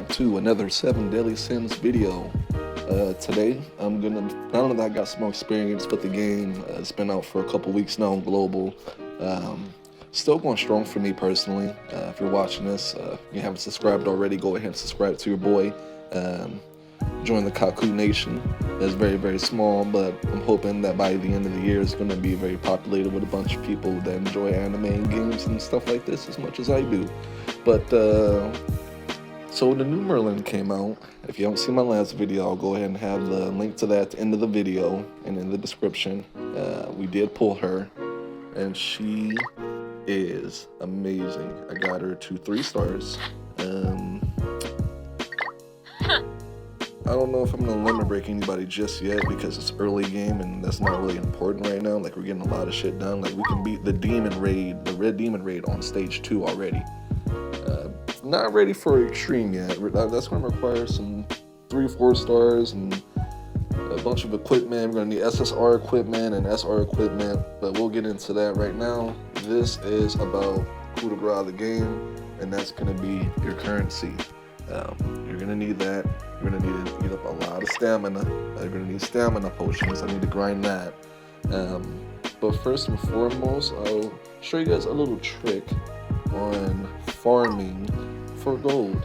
to another 7 Deadly Sins video. Today, I'm gonna, not only that I got some more experience with the game, it's been out for a couple weeks now on global. Still going strong for me personally. If you're watching this, if you haven't subscribed already, go ahead and subscribe to your boy. Join the Kaku Nation. It's very, very small, but I'm hoping that by the end of the year it's going to be very populated with a bunch of people that enjoy anime and games and stuff like this as much as I do. But, so the new Merlin came out. If you haven't seen my last video, I'll go ahead and have the link to that at the end of the video and in the description. We did pull her, and she is amazing. I got her to 3 stars. I don't know if I'm gonna limit break anybody just yet because it's early game and that's not really important right now. Like, we're getting a lot of shit done. Like, we can beat the demon raid, the red demon raid on stage 2 already. Not ready for extreme yet. That's gonna require some 3-4 stars and a bunch of equipment. We're gonna need SSR equipment and SR equipment, but we'll get into that right now. This is about coup de grace the game, and that's gonna be your currency. You're gonna need that. You're gonna need to eat up a lot of stamina. You're gonna need stamina potions. I need to grind that. But first and foremost, I'll show you guys a little trick on farming for gold.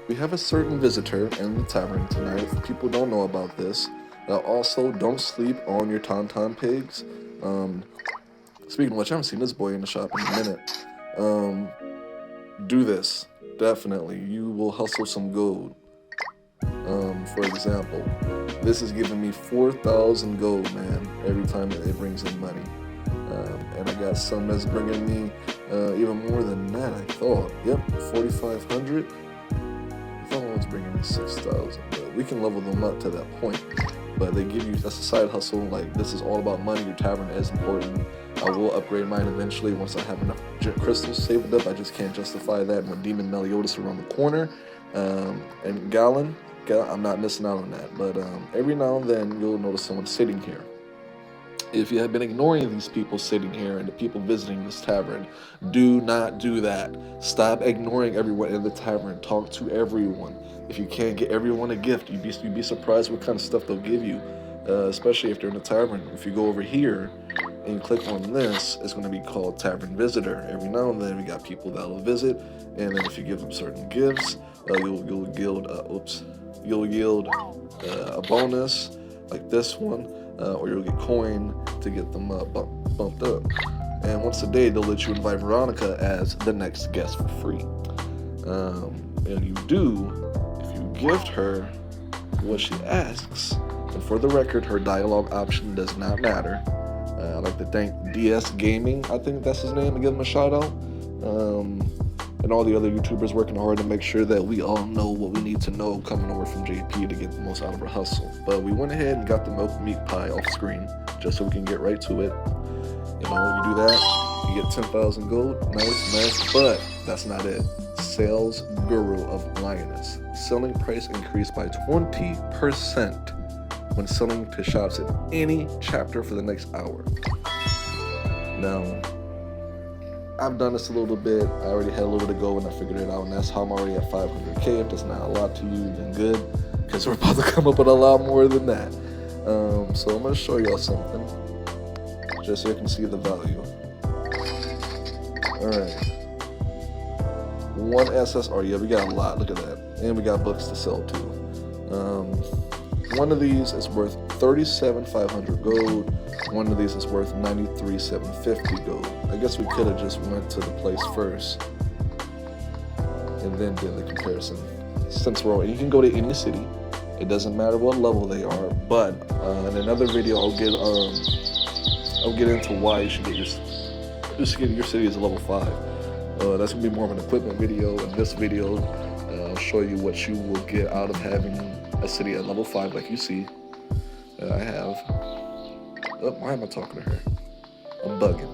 We have a certain visitor in the tavern tonight. If people don't know about this. Also, don't sleep on your tauntaun pigs. Speaking of which, I haven't seen this boy in the shop in a minute. Do this. Definitely, you will hustle some gold. For example, this is giving me 4,000 gold, man, every time it brings in money. And I got some that's bringing me even more than that, I thought. Yep, 4,500. I thought one was bringing me 6,000, but we can level them up to that point. But they give you, that's a side hustle. Like, this is all about money. Your tavern is important. I will upgrade mine eventually once I have enough crystals saved up. I just can't justify that with Demon Meliodas around the corner. And Gallon, I'm not missing out on that. But every now and then you'll notice someone sitting here. If you have been ignoring these people sitting here and the people visiting this tavern, do not do that. Stop ignoring everyone in the tavern. Talk to everyone. If you can't get everyone a gift, you'd be surprised what kind of stuff they'll give you, especially if they're in the tavern. If you go over here and you click on this, it's going to be called Tavern Visitor. Every now and then we got people that will visit, and then if you give them certain gifts, you'll yield a bonus like this one, or you'll get coin to get them bumped up. And once a day, they'll let you invite Veronica as the next guest for free. And you do, if you gift her what she asks. And for the record, her dialogue option does not matter. I'd like to thank DS Gaming, I think that's his name, and give him a shout out. And all the other YouTubers working hard to make sure that we all know what we need to know coming over from JP to get the most out of our hustle. But we went ahead and got the milk meat pie off screen just so we can get right to it. You know, you do that, you get 10,000 gold, nice, but that's not it. Sales Guru of Lioness. Selling price increased by 20% when selling to shops in any chapter for the next hour. Now, I've done this a little bit. I already had a little to go and I figured it out, and that's how I'm already at 500k. If that's not a lot to you, then good, because we're about to come up with a lot more than that. So I'm going to show y'all something, just so you can see the value. Alright. 1 SSR, yeah, we got a lot, look at that. And we got books to sell too. One of these is worth 37,500 gold. One of these is worth 93,750 gold. I guess we could have just went to the place first and then did the comparison. Since we're all, you can go to any city. It doesn't matter what level they are. But in another video, I'll get into why you should get your city as a level 5. That's gonna be more of an equipment video. In this video, I'll show you what you will get out of having a city at level 5, like you see. I have. Oh, why am I talking to her? I'm bugging.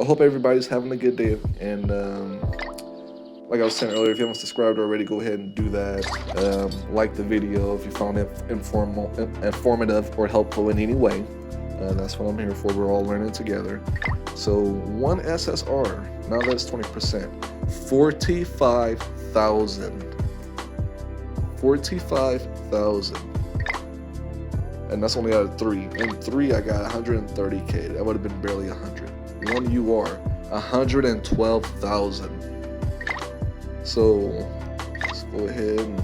I hope everybody's having a good day. And like I was saying earlier, if you haven't subscribed already, go ahead and do that. Like the video if you found it informative or helpful in any way. That's what I'm here for. We're all learning together. So 1 SSR, now that's 20%, 45,000 45,000. And that's only out of 3. In 3, I got 130K. That would have been barely 100. One UR, 112,000. So let's go ahead and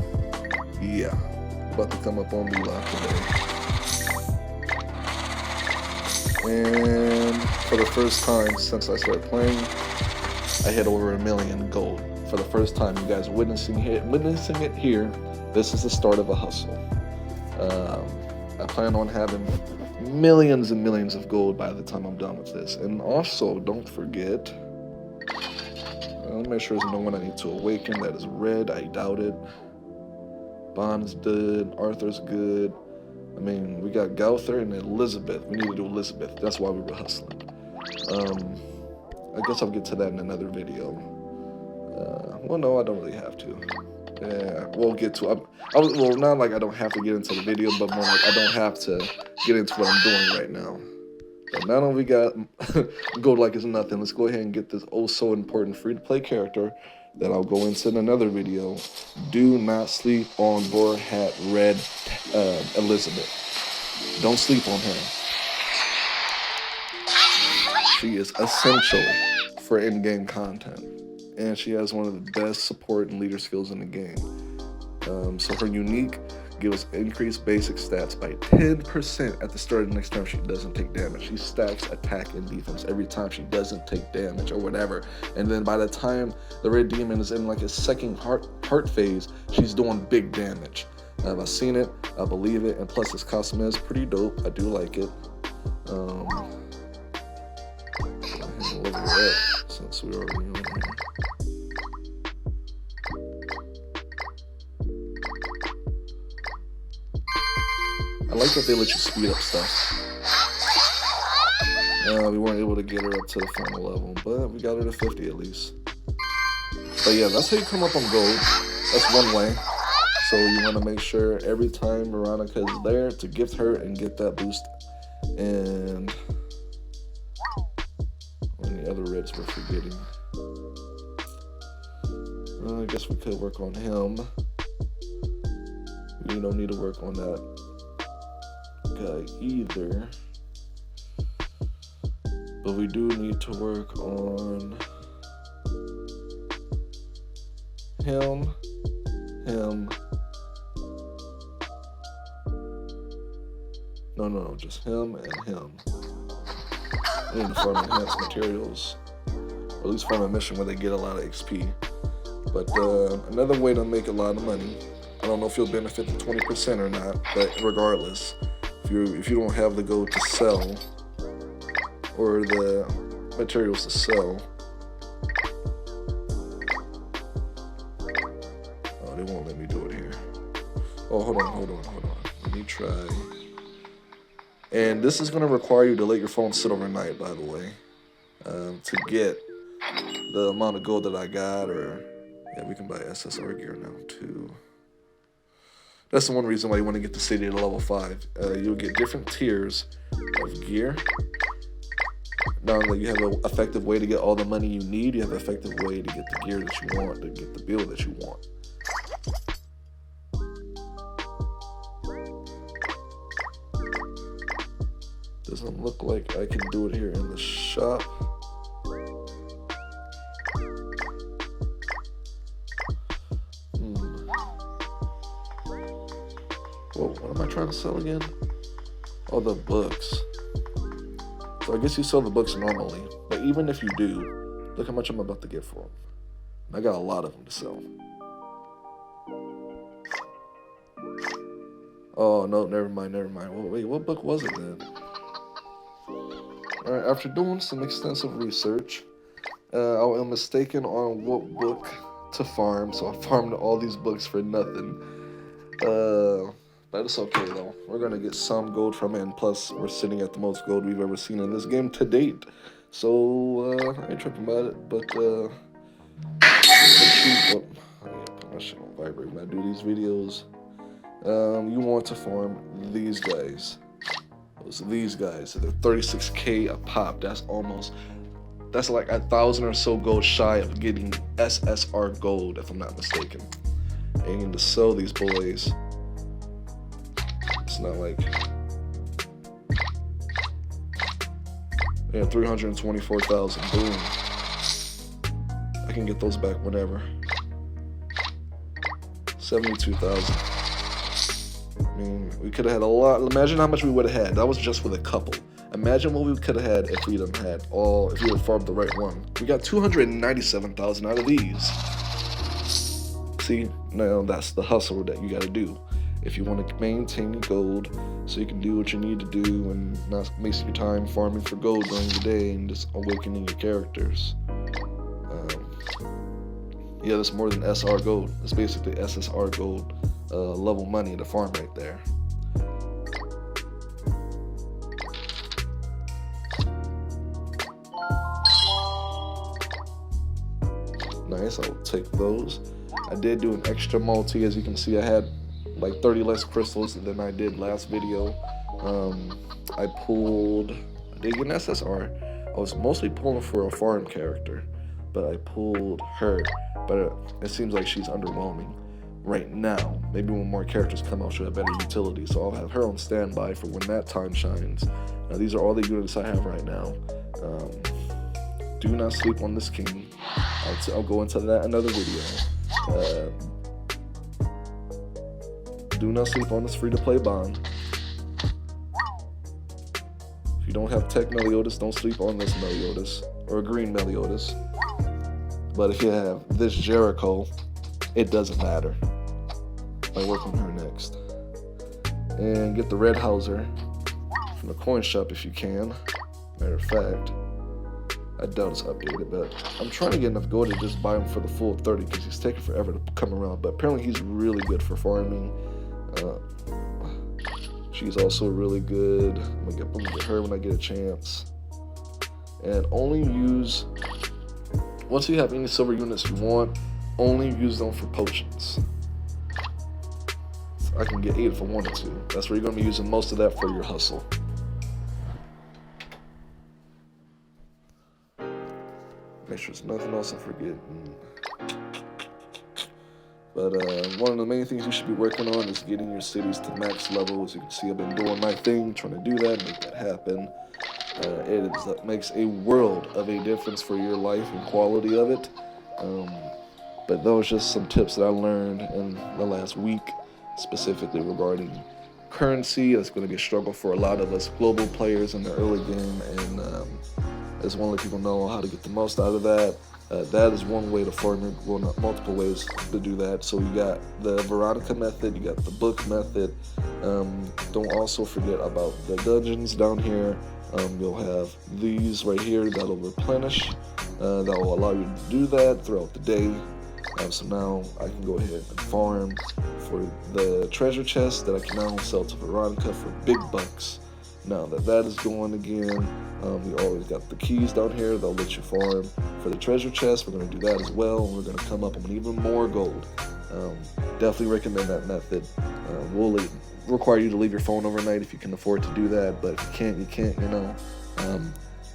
yeah, about to come up on me live today. And for the first time since I started playing, I hit over 1 million gold. For the first time, you guys are witnessing it here. This is the start of a hustle. I plan on having millions and millions of gold by the time I'm done with this. And also, don't forget, let me make sure there's no one I need to awaken. That is red. I doubt it. Bond's good. Arthur's good. I mean, we got Gauther and Elizabeth. We need to do Elizabeth. That's why we were hustling. I guess I'll get to that in another video. Well, no, I don't really have to. Yeah, we'll get to it. Well, not like I don't have to get into the video, but more like I don't have to get into what I'm doing right now. But now that we got gold like it's nothing, let's go ahead and get this oh so important free-to-play character that I'll go into in another video. Do not sleep on Vorhat Red Elizabeth. Don't sleep on her. She is essential for in-game content. And she has one of the best support and leader skills in the game. So her unique gives increased basic stats by 10% at the start of the next time she doesn't take damage. She stacks attack and defense every time she doesn't take damage or whatever. And then by the time the Red Demon is in like his second heart phase, she's doing big damage. I've seen it, I believe it, and plus this costume is pretty dope. I do like it. Go ahead and level her up since we're already on here. I like that they let you speed up stuff. We weren't able to get her up to the final level, but we got her to 50 at least. But yeah, that's how you come up on gold. That's one way. So you want to make sure every time Veronica is there to gift her and get that boost. And any other reds we're forgetting. I guess we could work on him. We don't need to work on that guy either, but we do need to work on him. No, just him and him. I need to farm enhanced materials, or at least farm a mission where they get a lot of XP. But another way to make a lot of money, I don't know if you'll benefit the 20% or not, but regardless, if you don't have the gold to sell or the materials to sell, oh, they won't let me do it here. Oh, hold on. Let me try. And this is going to require you to let your phone sit overnight, by the way, to get the amount of gold that I got. Or yeah, we can buy SSR gear now too. That's the one reason why you want to get the city to level 5. You'll get different tiers of gear. Now that you have an effective way to get all the money you need, you have an effective way to get the gear that you want, to get the build that you want. Doesn't look like I can do it here in the shop. Whoa, what am I trying to sell again? Oh, the books. So I guess you sell the books normally, but even if you do, look how much I'm about to get for them. I got a lot of them to sell. Oh, no, never mind. Well, wait, what book was it then? Alright, after doing some extensive research, I was mistaken on what book to farm, so I farmed all these books for nothing. But it's okay though. We're gonna get some gold from it, and plus we're sitting at the most gold we've ever seen in this game to date. So I ain't tripping about it. But I need to put my shit on vibrate when I do these videos. You want to farm these guys. These guys. They're 36k a pop. That's like 1,000 or so gold shy of getting SSR gold, if I'm not mistaken. and you need to sell these boys. It's not like, yeah, 324,000. Boom. I can get those back whenever. 72,000. I mean, we could have had a lot. Imagine how much we would have had. That was just with a couple. Imagine what we could have had if we'd had all, if we had farmed the right one. We got 297,000 out of these. See, now that's the hustle that you got to do if you want to maintain your gold, so you can do what you need to do and not waste your time farming for gold during the day and just awakening your characters. Yeah, that's more than SR gold. It's basically SSR gold level money to farm right there. Nice, I'll take those. I did do an extra multi. As you can see, I had like 30 less crystals than I did last video. I did get an SSR. I was mostly pulling for a farm character, but I pulled her. But it seems like she's underwhelming right now. Maybe when more characters come out, she'll have better utility. So I'll have her on standby for when that time shines. Now, these are all the units I have right now. Do not sleep on this king. I'll go into that another video. Do not sleep on this free-to-play bond. If you don't have tech Meliodas, don't sleep on this Meliodas or green Meliodas. But if you have this Jericho, it doesn't matter. I work on her next. And get the Red Hauser from the coin shop if you can. Matter of fact, I doubt it's updated, but I'm trying to get enough gold to just buy him for the full 30 because he's taking forever to come around. But apparently he's really good for farming. She's also really good. I'm gonna get her when I get a chance. And only use, once you have any silver units you want, only use them for potions. So I can get 8 if I wanted to. That's where you're gonna be using most of that for your hustle. Make sure there's nothing else I'm forgetting. But one of the main things you should be working on is getting your cities to max level. As you can see, I've been doing my thing, trying to do that, make that happen. It makes a world of a difference for your life and quality of it. But those are just some tips that I learned in the last week, specifically regarding currency. It's going to be a struggle for a lot of us global players in the early game, and I just want to let people know how to get the most out of that. That is one way to farm it. Well, not multiple ways to do that. So you got the Veronica method, you got the book method. Don't also forget about the dungeons down here. You'll have these right here that'll replenish. That will allow you to do that throughout the day. So now I can go ahead and farm for the treasure chest that I can now sell to Veronica for big bucks. Now that is going again, we always got the keys down here. They'll let you farm for the treasure chest. We're going to do that as well. We're going to come up with even more gold. Definitely recommend that method. We'll require you to leave your phone overnight if you can afford to do that. But if you can't, you can't, you know.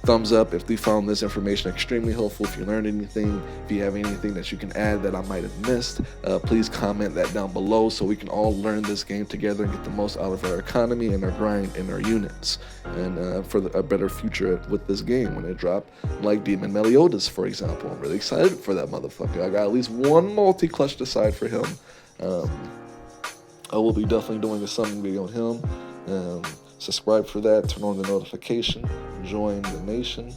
Thumbs up if you found this information extremely helpful. If you learned anything, if you have anything that you can add that I might have missed, please comment that down below so we can all learn this game together and get the most out of our economy and our grind and our units, and for a better future with this game when it dropped, like Demon Meliodas, for example. I'm really excited for that motherfucker. I got at least one multi-clutch aside for him. I will be definitely doing a summon video on him. Subscribe for that, turn on the notification, join the nation,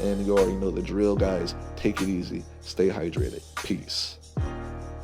and you already know the drill, guys. Take it easy, stay hydrated. Peace.